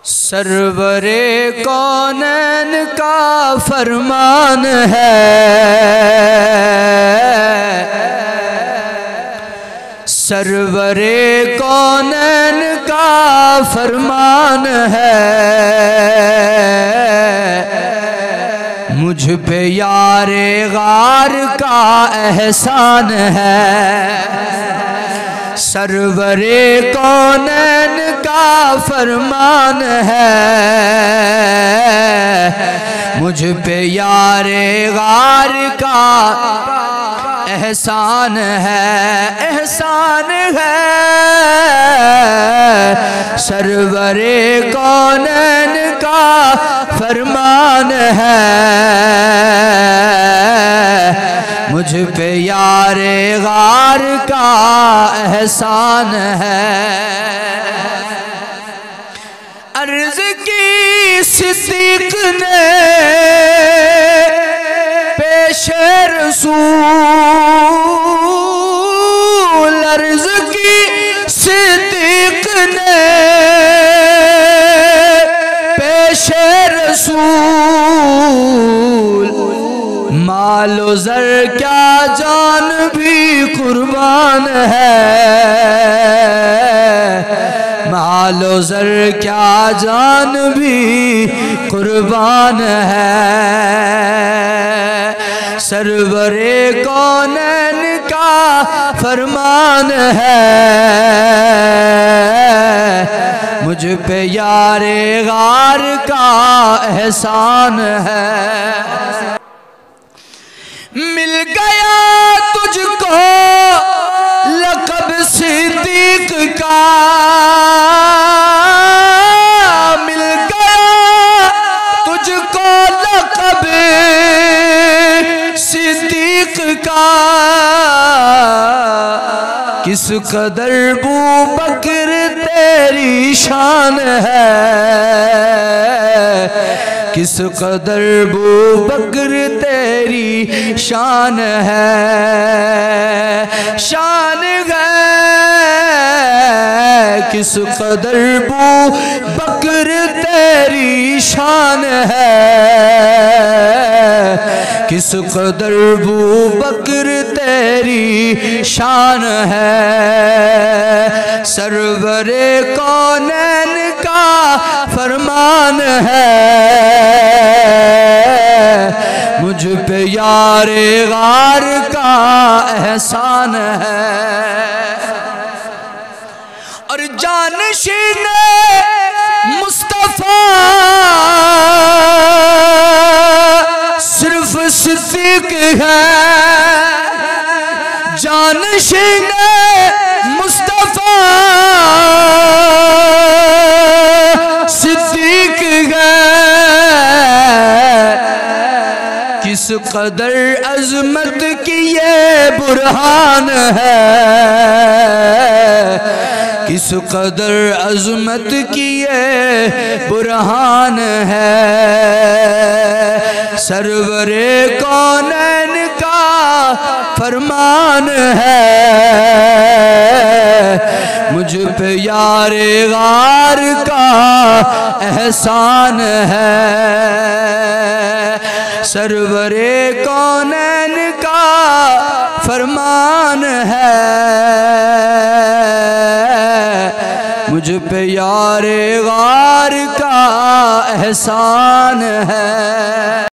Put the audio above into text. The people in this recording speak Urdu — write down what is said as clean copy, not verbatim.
سرور کونین کا فرمان ہے، سرور کونین کا فرمان ہے، مجھ پہ یار غار کا احسان ہے، سرور کونین کا فرمان ہے، مجھ پہ یار غار کا احسان ہے، احسان ہے، سرور کونین کا فرمان ہے، مجھ پہ یار غار کا احسان ہے۔ عرض کی صدیق نے پیش رسول، عرض کی صدیق نے پیش رسول، مال و زر کیا جان بھی قربان ہے، مال و زر کیا جان بھی قربان ہے، سرور کونین کا فرمان ہے، مجھ پہ یار غار کا احسان ہے۔ مل گیا تجھ کو لقب صدیق کا، مل گیا تجھ کو لقب صدیق کا، کس قدر ابوبکر تیری شان ہے، کس قدر ابوبکر تیری شان ہے، شان ہے، کس قدر ابوبکر تیری شان ہے، کس قدر ابوبکر تیری شان ہے، سرور کونین کا فرمان ہے، مجھ پہ یار غار کا احسان ہے، اور جانشین مصطفیٰ صرف صدیق ہے، جانشین مصطفیٰ صدیق ہے، کس قدر عظمت کی یہ برہان ہے، کس قدر عظمت کی یہ برہان ہے، سرور کونین کا فرمان ہے، مجھ پہ یار غار کا احسان ہے، سرور کونین کا فرمان ہے، مجھ پہ یار غار کا احسان ہے۔